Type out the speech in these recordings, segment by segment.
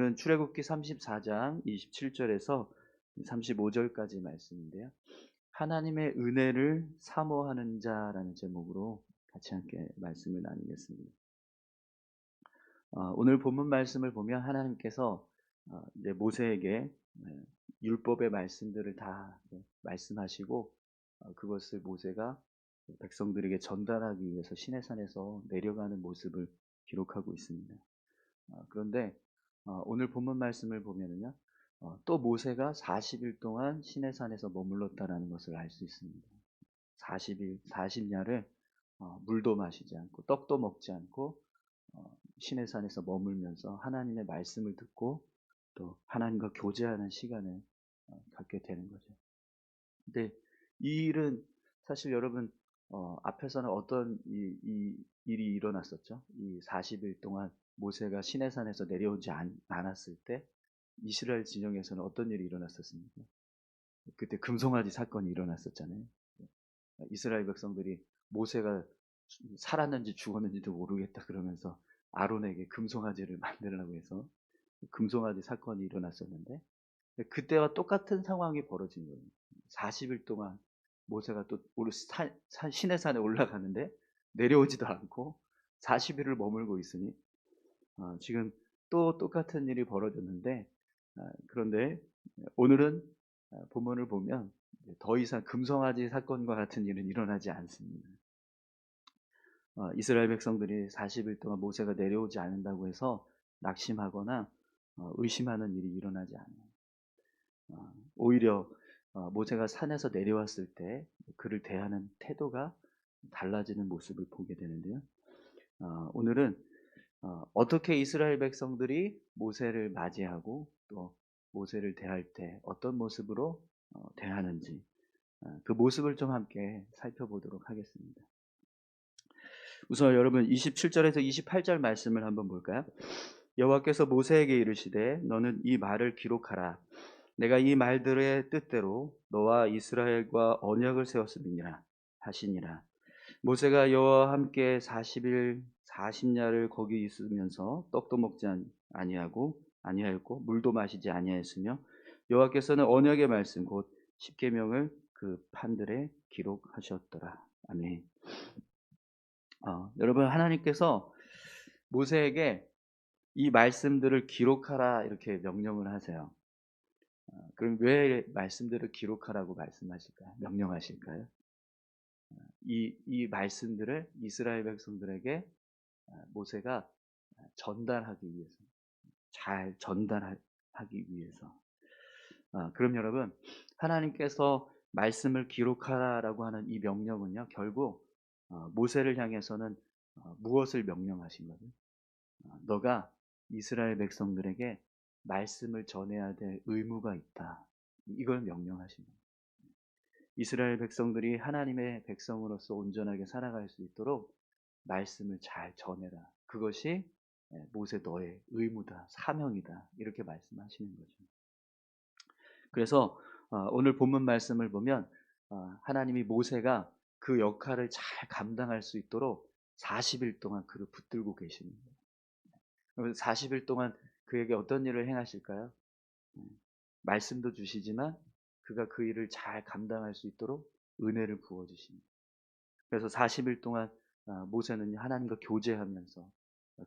오늘은 출애굽기 34장 27절에서 35절까지 말씀인데요. 하나님의 은혜를 사모하는 자라는 제목으로 같이 함께 말씀을 나누겠습니다. 오늘 본문 말씀을 보면 하나님께서 이제 모세에게 율법의 말씀들을 다 말씀하시고 그것을 모세가 백성들에게 전달하기 위해서 시내산에서 내려가는 모습을 기록하고 있습니다. 그런데 오늘 본문 말씀을 보면은요, 또 모세가 40일 동안 시내산에서 머물렀다라는 것을 알 수 있습니다. 40일, 40야를 물도 마시지 않고 떡도 먹지 않고 시내산에서 머물면서 하나님의 말씀을 듣고 또 하나님과 교제하는 시간을 갖게 되는 거죠. 근데 이 일은 사실 여러분 앞에서는 어떤 일이 일어났었죠? 이 40일 동안 모세가 시내산에서 내려오지 않았을 때 이스라엘 진영에서는 어떤 일이 일어났었습니까? 그때 금송아지 사건이 일어났었잖아요. 이스라엘 백성들이 모세가 살았는지 죽었는지도 모르겠다 그러면서 아론에게 금송아지를 만들라고 해서 금송아지 사건이 일어났었는데 그때와 똑같은 상황이 벌어진 거예요. 40일 동안 모세가 또 시내산에 올라가는데 내려오지도 않고 40일을 머물고 있으니 지금 또 똑같은 일이 벌어졌는데 그런데 오늘은 본문을 보면 더 이상 금송아지 사건과 같은 일은 일어나지 않습니다. 이스라엘 백성들이 40일 동안 모세가 내려오지 않는다고 해서 낙심하거나 의심하는 일이 일어나지 않아요. 오히려 모세가 산에서 내려왔을 때 그를 대하는 태도가 달라지는 모습을 보게 되는데요. 오늘은 어떻게 이스라엘 백성들이 모세를 맞이하고 또 모세를 대할 때 어떤 모습으로 대하는지 그 모습을 좀 함께 살펴보도록 하겠습니다. 우선 여러분 27절에서 28절 말씀을 한번 볼까요? 여호와께서 모세에게 이르시되 너는 이 말을 기록하라. 내가 이 말들의 뜻대로 너와 이스라엘과 언약을 세웠음이니라 하시니라. 모세가 여호와와 함께 40일 40야를 거기 있으면서 떡도 먹지 아니하였고 물도 마시지 아니하였으며 여호와께서는 언약의 말씀 곧 십계명을 그 판들에 기록하셨더라. 아멘. 여러분 하나님께서 모세에게 이 말씀들을 기록하라 이렇게 명령을 하세요. 그럼 왜 말씀들을 기록하라고 말씀하실까요? 명령하실까요? 이 말씀들을 이스라엘 백성들에게 모세가 전달하기 위해서, 잘 전달하기 위해서. 그럼 여러분, 하나님께서 말씀을 기록하라라고 하는 이 명령은요, 결국 모세를 향해서는 무엇을 명령하신 거죠? 너가 이스라엘 백성들에게 말씀을 전해야 될 의무가 있다. 이걸 명령하신 거예요. 이스라엘 백성들이 하나님의 백성으로서 온전하게 살아갈 수 있도록 말씀을 잘 전해라. 그것이 모세 너의 의무다, 사명이다. 이렇게 말씀하시는 거죠. 그래서 오늘 본문 말씀을 보면 하나님이 모세가 그 역할을 잘 감당할 수 있도록 40일 동안 그를 붙들고 계십니다. 40일 동안 그에게 어떤 일을 행하실까요? 말씀도 주시지만 그가 그 일을 잘 감당할 수 있도록 은혜를 부어주십니다. 그래서 40일 동안 모세는 하나님과 교제하면서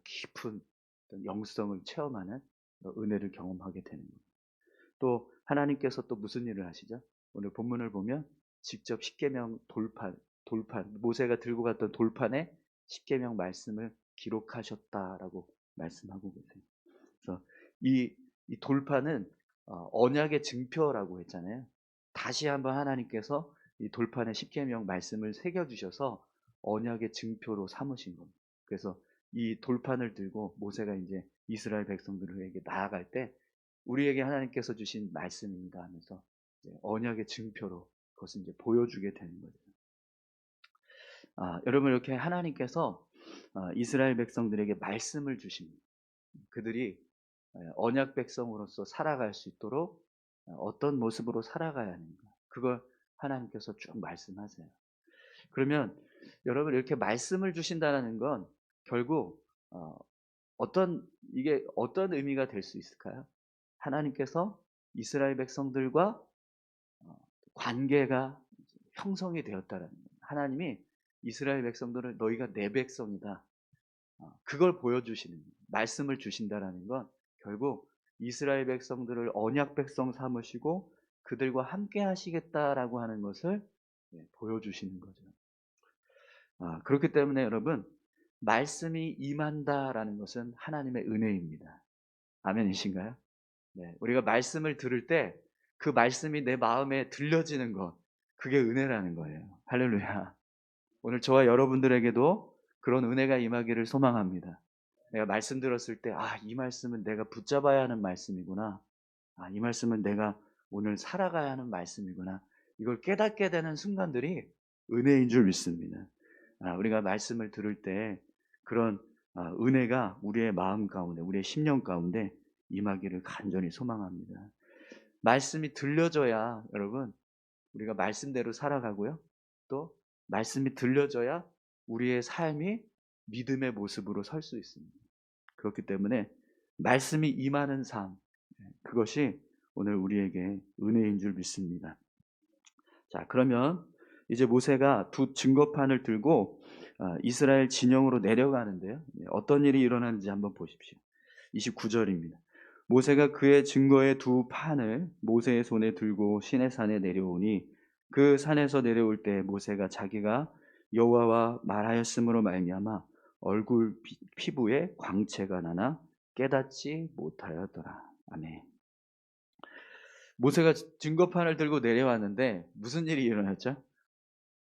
깊은 영성을 체험하는 은혜를 경험하게 되는 거예요. 또 하나님께서 또 무슨 일을 하시죠? 오늘 본문을 보면 직접 십계명 돌판 모세가 들고 갔던 돌판에 십계명 말씀을 기록하셨다라고 말씀하고 계세요. 그래서 이 돌판은 언약의 증표라고 했잖아요. 다시 한번 하나님께서 이 돌판에 십계명 말씀을 새겨주셔서 언약의 증표로 삼으신 겁니다. 그래서 이 돌판을 들고 모세가 이제 이스라엘 백성들에게 나아갈 때 우리에게 하나님께서 주신 말씀입니다 하면서 언약의 증표로 그것을 이제 보여주게 되는 거죠. 여러분 이렇게 하나님께서 이스라엘 백성들에게 말씀을 주십니다. 그들이 언약 백성으로서 살아갈 수 있도록 어떤 모습으로 살아가야 하는가 그걸 하나님께서 쭉 말씀하세요. 그러면 여러분 이렇게 말씀을 주신다는 건 결국 이게 어떤 의미가 될 수 있을까요? 하나님께서 이스라엘 백성들과 관계가 형성이 되었다라는 거예요. 하나님이 이스라엘 백성들을 너희가 내 백성이다. 그걸 보여주시는 거예요. 말씀을 주신다라는 건 결국 이스라엘 백성들을 언약 백성 삼으시고 그들과 함께 하시겠다라고 하는 것을 보여주시는 거죠. 그렇기 때문에 여러분, 말씀이 임한다라는 것은 하나님의 은혜입니다. 아멘이신가요? 네, 우리가 말씀을 들을 때 그 말씀이 내 마음에 들려지는 것, 그게 은혜라는 거예요. 할렐루야. 오늘 저와 여러분들에게도 그런 은혜가 임하기를 소망합니다. 내가 말씀 들었을 때, 이 말씀은 내가 붙잡아야 하는 말씀이구나. 이 말씀은 내가 오늘 살아가야 하는 말씀이구나. 이걸 깨닫게 되는 순간들이 은혜인 줄 믿습니다. 우리가 말씀을 들을 때 그런 은혜가 우리의 마음 가운데, 우리의 심령 가운데 임하기를 간절히 소망합니다. 말씀이 들려져야 여러분, 우리가 말씀대로 살아가고요. 또 말씀이 들려져야 우리의 삶이 믿음의 모습으로 설 수 있습니다. 그렇기 때문에 말씀이 임하는 삶, 그것이 오늘 우리에게 은혜인 줄 믿습니다. 자, 그러면 이제 모세가 두 증거판을 들고 이스라엘 진영으로 내려가는데요. 어떤 일이 일어나는지 한번 보십시오. 29절입니다. 모세가 그의 증거의 두 판을 모세의 손에 들고 시내산에 내려오니 그 산에서 내려올 때 모세가 자기가 여호와와 말하였으므로 말미암아 얼굴 피부에 광채가 나나 깨닫지 못하였더라. 아멘. 모세가 증거판을 들고 내려왔는데 무슨 일이 일어났죠?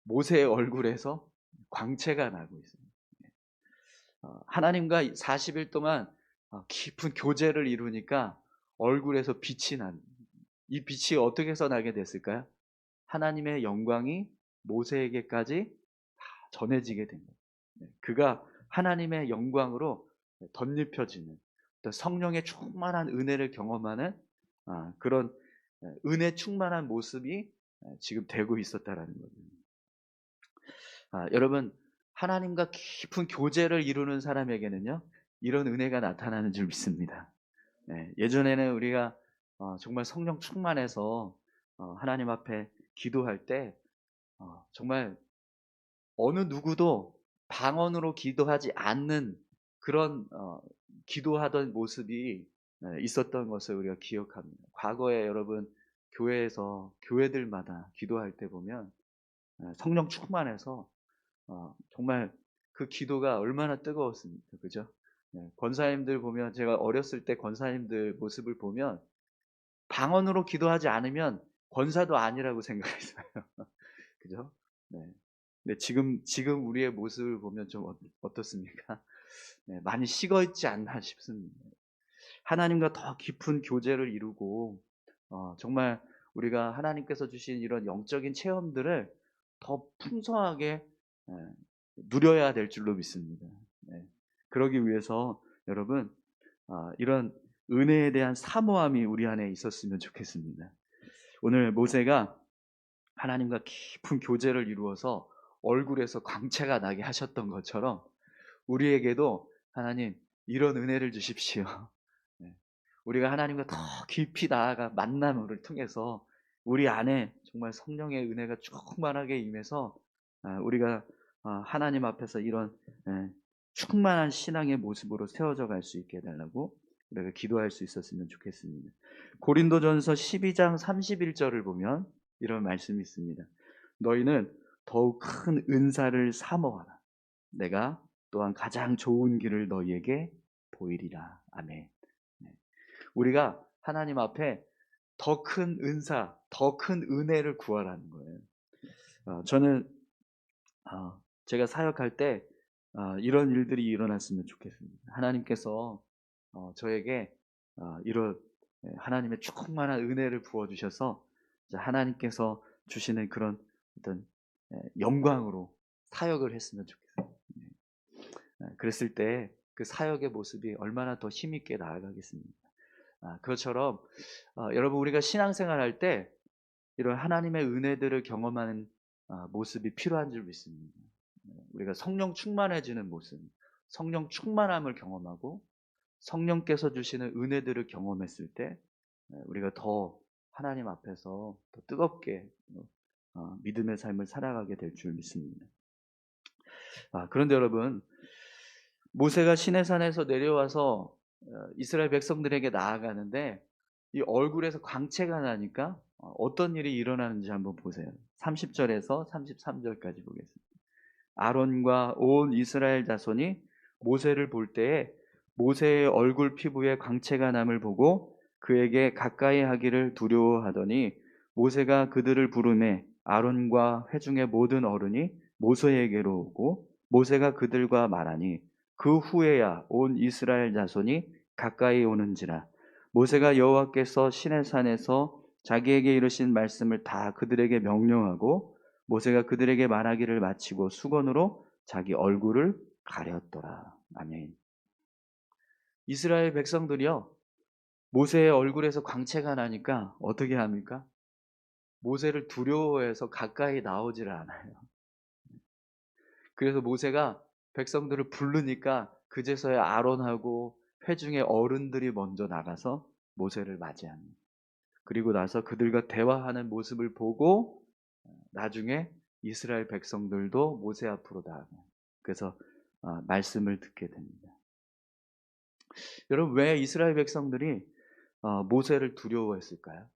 모세의 얼굴에서 광채가 나고 있습니다. 하나님과 40일 동안 깊은 교제를 이루니까 얼굴에서 빛이 난, 이 빛이 어떻게 해서 나게 됐을까요? 하나님의 영광이 모세에게까지 전해지게 된 거예요. 그가 하나님의 영광으로 덧입혀지는 성령의 충만한 은혜를 경험하는 그런 은혜 충만한 모습이 지금 되고 있었다라는 거죠. 여러분, 하나님과 깊은 교제를 이루는 사람에게는요, 이런 은혜가 나타나는 줄 믿습니다. 예전에는 우리가 정말 성령 충만해서 하나님 앞에 기도할 때 정말 어느 누구도 방언으로 기도하지 않는 그런 기도하던 모습이 있었던 것을 우리가 기억합니다. 과거에 여러분 교회에서 교회들마다 기도할 때 보면 성령 충만해서 정말 그 기도가 얼마나 뜨거웠습니까? 그죠? 권사님들 보면 제가 어렸을 때 권사님들 모습을 보면 방언으로 기도하지 않으면 권사도 아니라고 생각했어요. 그죠? 네. 근데 지금 우리의 모습을 보면 좀 어떻습니까? 많이 식어 있지 않나 싶습니다. 하나님과 더 깊은 교제를 이루고 정말 우리가 하나님께서 주신 이런 영적인 체험들을 더 풍성하게 예, 누려야 될 줄로 믿습니다. 그러기 위해서 여러분 이런 은혜에 대한 사모함이 우리 안에 있었으면 좋겠습니다. 오늘 모세가 하나님과 깊은 교제를 이루어서 얼굴에서 광채가 나게 하셨던 것처럼 우리에게도 하나님 이런 은혜를 주십시오. 우리가 하나님과 더 깊이 나아가 만남을 통해서 우리 안에 정말 성령의 은혜가 충만하게 임해서 우리가 하나님 앞에서 이런 충만한 신앙의 모습으로 세워져 갈 수 있게 해달라고 우리가 기도할 수 있었으면 좋겠습니다. 고린도전서 12장 31절을 보면 이런 말씀이 있습니다. 너희는 더욱 큰 은사를 사모하라. 내가 또한 가장 좋은 길을 너희에게 보이리라. 아멘. 우리가 하나님 앞에 더 큰 은사, 더 큰 은혜를 구하라는 거예요. 저는 제가 사역할 때 이런 일들이 일어났으면 좋겠습니다. 하나님께서 저에게 이런 하나님의 충만한 은혜를 부어주셔서 하나님께서 주시는 그런 어떤 영광으로 사역을 했으면 좋겠어요. 그랬을 때 그 사역의 모습이 얼마나 더 힘있게 나아가겠습니까? 그것처럼 여러분 우리가 신앙생활 할 때 이런 하나님의 은혜들을 경험하는 모습이 필요한 줄 믿습니다. 우리가 성령 충만해지는 모습, 성령 충만함을 경험하고 성령께서 주시는 은혜들을 경험했을 때 우리가 더 하나님 앞에서 더 뜨겁게 믿음의 삶을 살아가게 될 줄 믿습니다. 그런데 여러분, 모세가 시내산에서 내려와서 이스라엘 백성들에게 나아가는데 이 얼굴에서 광채가 나니까 어떤 일이 일어나는지 한번 보세요. 30절에서 33절까지 보겠습니다. 아론과 온 이스라엘 자손이 모세를 볼 때에 모세의 얼굴 피부에 광채가 남을 보고 그에게 가까이 하기를 두려워하더니 모세가 그들을 부르매 아론과 회중의 모든 어른이 모세에게로 오고 모세가 그들과 말하니 그 후에야 온 이스라엘 자손이 가까이 오는지라. 모세가 여호와께서 시내산에서 자기에게 이르신 말씀을 다 그들에게 명령하고 모세가 그들에게 말하기를 마치고 수건으로 자기 얼굴을 가렸더라. 아멘. 이스라엘 백성들이요, 모세의 얼굴에서 광채가 나니까 어떻게 합니까? 모세를 두려워해서 가까이 나오질 않아요. 그래서 모세가 백성들을 부르니까 그제서야 아론하고 회중의 어른들이 먼저 나가서 모세를 맞이합니다. 그리고 나서 그들과 대화하는 모습을 보고 나중에 이스라엘 백성들도 모세 앞으로 나아가요. 그래서 말씀을 듣게 됩니다. 여러분, 왜 이스라엘 백성들이 모세를 두려워했을까요?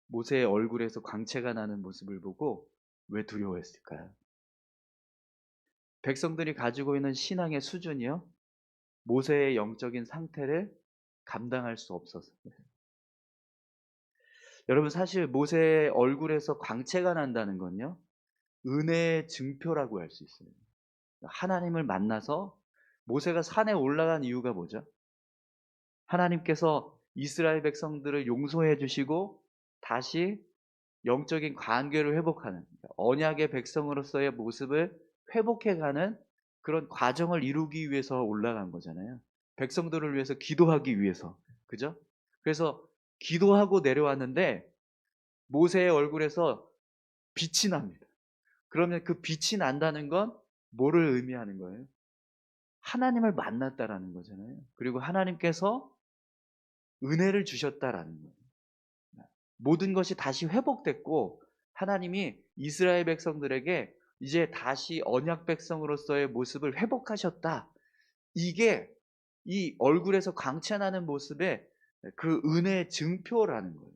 모세의 얼굴에서 광채가 나는 모습을 보고 왜 두려워했을까요? 백성들이 가지고 있는 신앙의 수준이요, 모세의 영적인 상태를 감당할 수 없어서. 여러분, 사실 모세의 얼굴에서 광채가 난다는 건요, 은혜의 증표라고 할 수 있어요. 하나님을 만나서 모세가 산에 올라간 이유가 뭐죠? 하나님께서 이스라엘 백성들을 용서해 주시고 다시 영적인 관계를 회복하는, 언약의 백성으로서의 모습을 회복해가는 그런 과정을 이루기 위해서 올라간 거잖아요. 백성들을 위해서 기도하기 위해서. 그죠? 그래서 기도하고 내려왔는데 모세의 얼굴에서 빛이 납니다. 그러면 그 빛이 난다는 건 뭐를 의미하는 거예요? 하나님을 만났다라는 거잖아요. 그리고 하나님께서 은혜를 주셨다라는 거예요. 모든 것이 다시 회복됐고 하나님이 이스라엘 백성들에게 이제 다시 언약 백성으로서의 모습을 회복하셨다. 이게 이 얼굴에서 광채나는 모습의 그 은혜의 증표라는 거예요.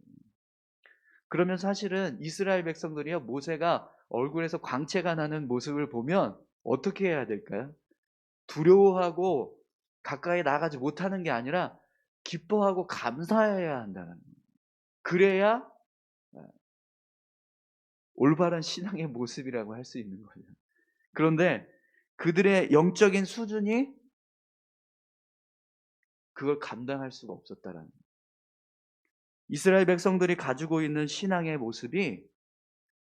그러면 사실은 이스라엘 백성들이요, 모세가 얼굴에서 광채가 나는 모습을 보면 어떻게 해야 될까요? 두려워하고 가까이 나가지 못하는 게 아니라 기뻐하고 감사해야 한다는 거예요. 그래야 올바른 신앙의 모습이라고 할 수 있는 거예요. 그런데 그들의 영적인 수준이 그걸 감당할 수가 없었다라는 거예요. 이스라엘 백성들이 가지고 있는 신앙의 모습이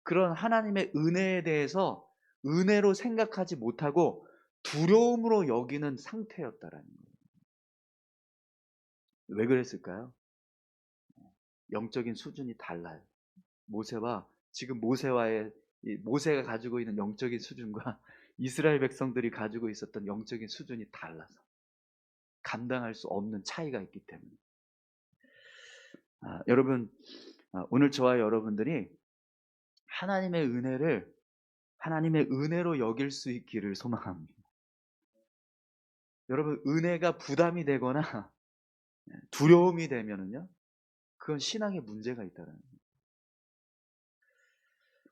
그런 하나님의 은혜에 대해서 은혜로 생각하지 못하고 두려움으로 여기는 상태였다라는 거예요. 왜 그랬을까요? 영적인 수준이 달라요. 모세와의 모세가 가지고 있는 영적인 수준과 이스라엘 백성들이 가지고 있었던 영적인 수준이 달라서 감당할 수 없는 차이가 있기 때문에. 여러분, 오늘 저와 여러분들이 하나님의 은혜를 하나님의 은혜로 여길 수 있기를 소망합니다. 여러분, 은혜가 부담이 되거나 두려움이 되면은요, 그건 신앙에 문제가 있다는 거예요.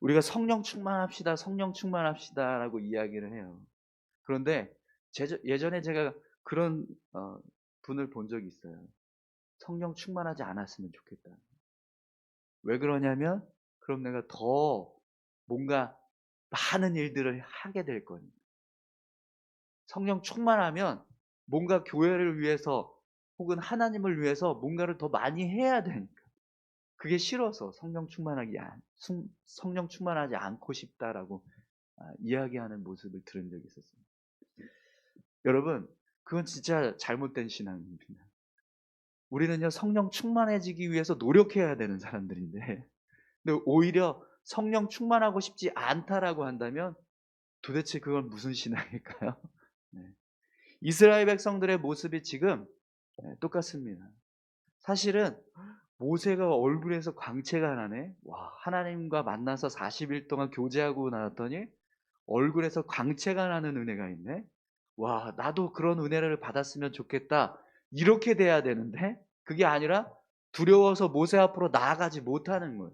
우리가 성령 충만합시다, 성령 충만합시다라고 이야기를 해요. 그런데 예전에 제가 그런 분을 본 적이 있어요. 성령 충만하지 않았으면 좋겠다. 왜 그러냐면 그럼 내가 더 뭔가 많은 일들을 하게 될 거니까. 성령 충만하면 뭔가 교회를 위해서 혹은 하나님을 위해서 뭔가를 더 많이 해야 되니까. 그게 싫어서 성령 충만하지 않고 싶다라고 이야기하는 모습을 들은 적이 있었어요. 여러분, 그건 진짜 잘못된 신앙입니다. 우리는요, 성령 충만해지기 위해서 노력해야 되는 사람들인데, 근데 오히려 성령 충만하고 싶지 않다라고 한다면 도대체 그건 무슨 신앙일까요? 네. 이스라엘 백성들의 모습이 지금 네, 똑같습니다. 사실은 모세가 얼굴에서 광채가 나네. 와, 하나님과 만나서 40일 동안 교제하고 나왔더니 얼굴에서 광채가 나는 은혜가 있네. 와, 나도 그런 은혜를 받았으면 좋겠다. 이렇게 돼야 되는데 그게 아니라 두려워서 모세 앞으로 나아가지 못하는 거예요.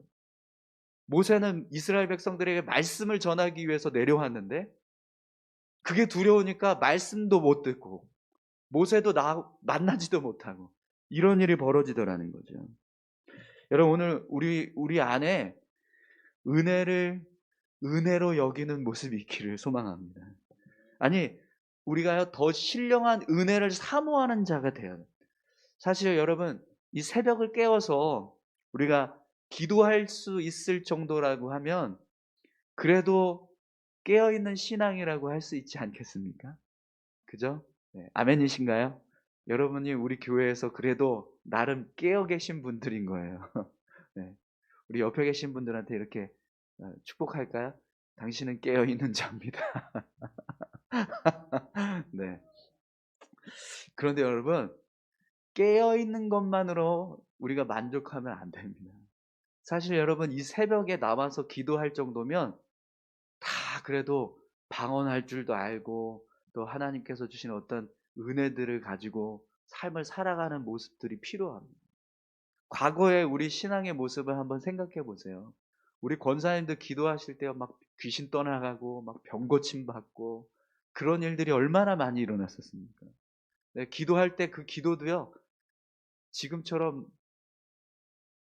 모세는 이스라엘 백성들에게 말씀을 전하기 위해서 내려왔는데 그게 두려우니까 말씀도 못 듣고 모세도 만나지도 못하고 이런 일이 벌어지더라는 거죠. 여러분, 오늘 우리 안에 은혜를 은혜로 여기는 모습이 있기를 소망합니다. 아니, 우리가 더 신령한 은혜를 사모하는 자가 되어야 돼요. 사실 여러분, 이 새벽을 깨워서 우리가 기도할 수 있을 정도라고 하면 그래도 깨어있는 신앙이라고 할 수 있지 않겠습니까? 그죠? 네, 아멘이신가요? 여러분이 우리 교회에서 그래도 나름 깨어 계신 분들인 거예요. 네, 우리 옆에 계신 분들한테 이렇게 축복할까요? 당신은 깨어 있는 자입니다. 네. 그런데 여러분, 깨어 있는 것만으로 우리가 만족하면 안 됩니다. 사실 여러분, 이 새벽에 나와서 기도할 정도면 다 그래도 방언할 줄도 알고 또 하나님께서 주신 어떤 은혜들을 가지고 삶을 살아가는 모습들이 필요합니다. 과거의 우리 신앙의 모습을 한번 생각해 보세요. 우리 권사님들 기도하실 때 막 귀신 떠나가고 막 병 고침 받고 그런 일들이 얼마나 많이 일어났었습니까? 네, 기도할 때 그 기도도요, 지금처럼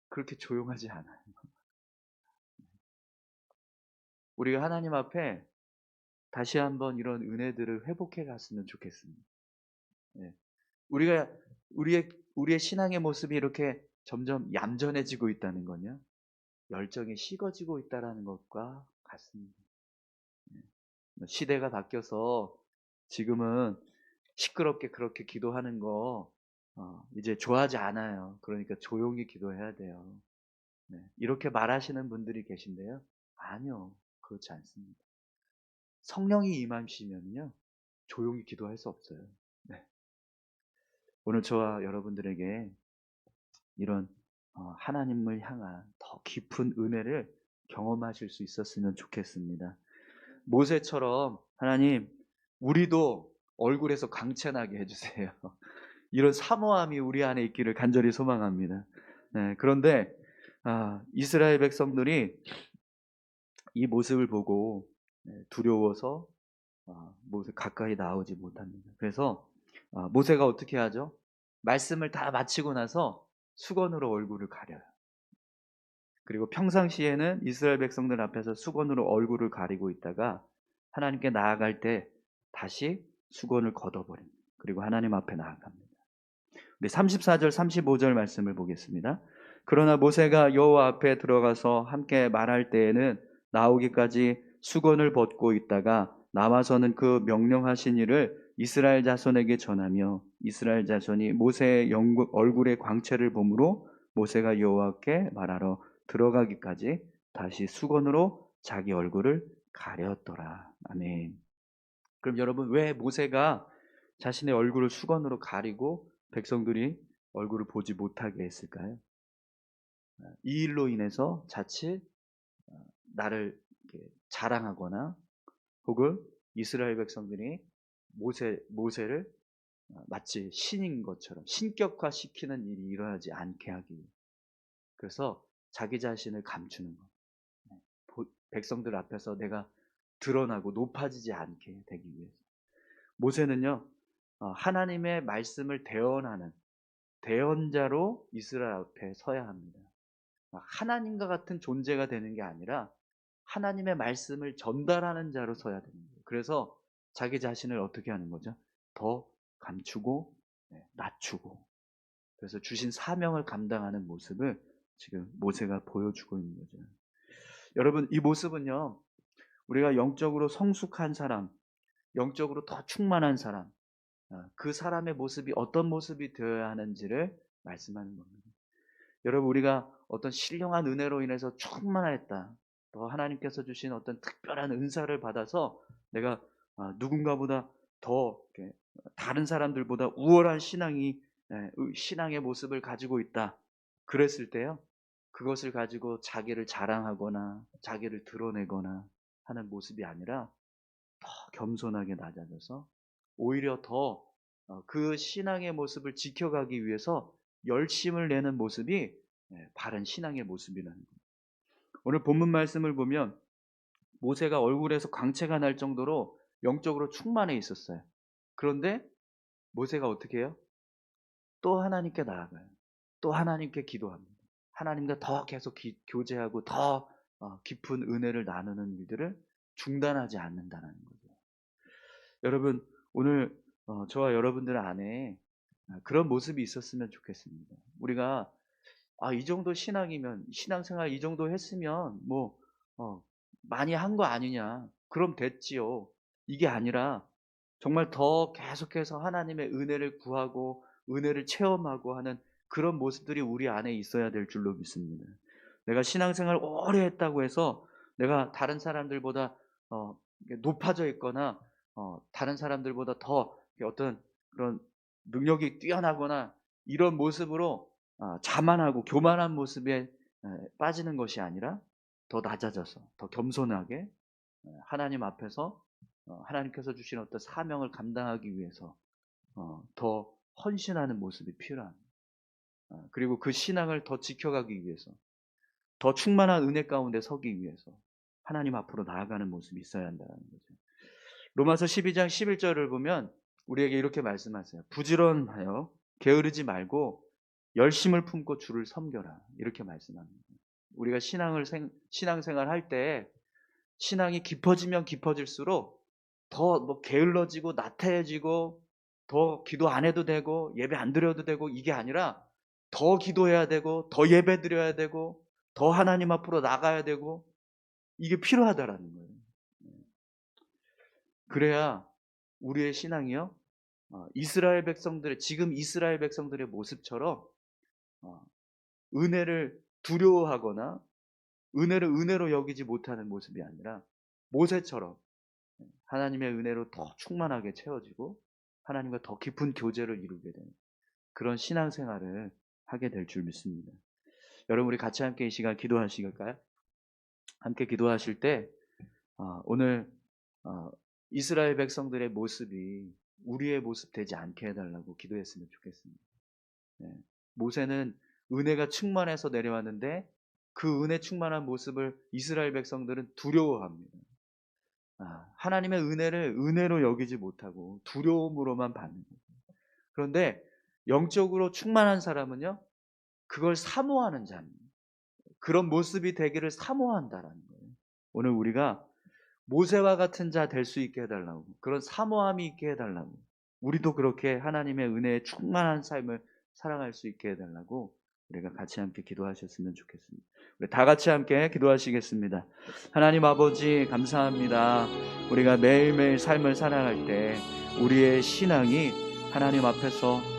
그렇게 조용하지 않아요. 우리가 하나님 앞에 다시 한번 이런 은혜들을 회복해 갔으면 좋겠습니다. 네. 우리가 우리의 신앙의 모습이 이렇게 점점 얌전해지고 있다는 건요, 열정이 식어지고 있다라는 것과 같습니다. 시대가 바뀌어서 지금은 시끄럽게 그렇게 기도하는 거 이제 좋아하지 않아요. 그러니까 조용히 기도해야 돼요. 네. 이렇게 말하시는 분들이 계신데요. 아니요. 그렇지 않습니다. 성령이 임하시면요, 조용히 기도할 수 없어요. 네. 오늘 저와 여러분들에게 이런 하나님을 향한 더 깊은 은혜를 경험하실 수 있었으면 좋겠습니다. 모세처럼 하나님, 우리도 얼굴에서 광채나게 해주세요. 이런 사모함이 우리 안에 있기를 간절히 소망합니다. 네, 그런데 이스라엘 백성들이 이 모습을 보고 두려워서 모세 가까이 나오지 못합니다. 그래서 모세가 어떻게 하죠? 말씀을 다 마치고 나서 수건으로 얼굴을 가려요. 그리고 평상시에는 이스라엘 백성들 앞에서 수건으로 얼굴을 가리고 있다가 하나님께 나아갈 때 다시 수건을 걷어버립니다. 그리고 하나님 앞에 나아갑니다. 우리 34절 35절 말씀을 보겠습니다. 그러나 모세가 여호와 앞에 들어가서 함께 말할 때에는 나오기까지 수건을 벗고 있다가 나와서는 그 명령하신 일을 이스라엘 자손에게 전하며 이스라엘 자손이 모세의 얼굴의 광채를 보므로 모세가 여호와께 말하러 들어가기까지 다시 수건으로 자기 얼굴을 가렸더라. 아멘. 그럼 여러분, 왜 모세가 자신의 얼굴을 수건으로 가리고 백성들이 얼굴을 보지 못하게 했을까요? 이 일로 인해서 자칫 나를 이렇게 자랑하거나 혹은 이스라엘 백성들이 모세를 마치 신인 것처럼 신격화시키는 일이 일어나지 않게 하기 위해, 그래서 자기 자신을 감추는 것, 백성들 앞에서 내가 드러나고 높아지지 않게 되기 위해서. 모세는요, 하나님의 말씀을 대언하는 대언자로 이스라엘 앞에 서야 합니다. 하나님과 같은 존재가 되는 게 아니라 하나님의 말씀을 전달하는 자로 서야 됩니다. 그래서 자기 자신을 어떻게 하는 거죠? 더 감추고 낮추고, 그래서 주신 사명을 감당하는 모습을 지금 모세가 보여주고 있는 거죠. 여러분, 이 모습은요, 우리가 영적으로 성숙한 사람, 영적으로 더 충만한 사람, 그 사람의 모습이 어떤 모습이 되어야 하는지를 말씀하는 겁니다. 여러분, 우리가 어떤 신령한 은혜로 인해서 충만했다, 또 하나님께서 주신 어떤 특별한 은사를 받아서 내가 누군가보다 더 이렇게 다른 사람들보다 우월한 신앙이 신앙의 모습을 가지고 있다. 그랬을 때요. 그것을 가지고 자기를 자랑하거나 자기를 드러내거나 하는 모습이 아니라 더 겸손하게 낮아져서 오히려 더 그 신앙의 모습을 지켜가기 위해서 열심을 내는 모습이 바른 신앙의 모습이라는 거예요. 오늘 본문 말씀을 보면 모세가 얼굴에서 광채가 날 정도로 영적으로 충만해 있었어요. 그런데 모세가 어떻게 해요? 또 하나님께 나아가요. 또 하나님께 기도합니다. 하나님과 더 계속 교제하고 더 깊은 은혜를 나누는 일들을 중단하지 않는다는 거죠. 여러분, 오늘 저와 여러분들 안에 그런 모습이 있었으면 좋겠습니다. 우리가 이 정도 신앙이면, 신앙생활 이 정도 했으면 뭐 많이 한 거 아니냐, 그럼 됐지요. 이게 아니라 정말 더 계속해서 하나님의 은혜를 구하고 은혜를 체험하고 하는 그런 모습들이 우리 안에 있어야 될 줄로 믿습니다. 내가 신앙생활 오래 했다고 해서 내가 다른 사람들보다 높아져 있거나 다른 사람들보다 더 어떤 그런 능력이 뛰어나거나 이런 모습으로 자만하고 교만한 모습에 빠지는 것이 아니라 더 낮아져서 더 겸손하게 하나님 앞에서 하나님께서 주신 어떤 사명을 감당하기 위해서 더 헌신하는 모습이 필요합니다. 그리고 그 신앙을 더 지켜가기 위해서 더 충만한 은혜 가운데 서기 위해서 하나님 앞으로 나아가는 모습이 있어야 한다는 거죠. 로마서 12장 11절을 보면 우리에게 이렇게 말씀하세요. 부지런하여 게으르지 말고 열심을 품고 주를 섬겨라. 이렇게 말씀합니다. 우리가 신앙생활 할 때 신앙이 깊어지면 깊어질수록 더 게을러지고 나태해지고 더 기도 안 해도 되고 예배 안 드려도 되고 이게 아니라 더 기도해야 되고 더 예배 드려야 되고 더 하나님 앞으로 나가야 되고 이게 필요하다라는 거예요. 그래야 우리의 신앙이요 지금 이스라엘 백성들의 모습처럼 은혜를 두려워하거나 은혜를 은혜로 여기지 못하는 모습이 아니라 모세처럼 하나님의 은혜로 더 충만하게 채워지고 하나님과 더 깊은 교제를 이루게 되는 그런 신앙생활을 하게 될 줄 믿습니다. 여러분, 우리 같이 함께 이 시간 기도하실까요? 함께 기도하실 때 오늘 이스라엘 백성들의 모습이 우리의 모습 되지 않게 해달라고 기도했으면 좋겠습니다. 모세는 은혜가 충만해서 내려왔는데 그 은혜 충만한 모습을 이스라엘 백성들은 두려워합니다. 하나님의 은혜를 은혜로 여기지 못하고 두려움으로만 받는 거예요. 그런데 영적으로 충만한 사람은요 그걸 사모하는 자입니다. 그런 모습이 되기를 사모한다라는 거예요. 오늘 우리가 모세와 같은 자 될 수 있게 해달라고, 그런 사모함이 있게 해달라고, 우리도 그렇게 하나님의 은혜에 충만한 삶을 살아갈 수 있게 해달라고 우리가 같이 함께 기도하셨으면 좋겠습니다. 우리 다 같이 함께 기도하시겠습니다. 하나님 아버지, 감사합니다. 우리가 매일매일 삶을 살아갈 때 우리의 신앙이 하나님 앞에서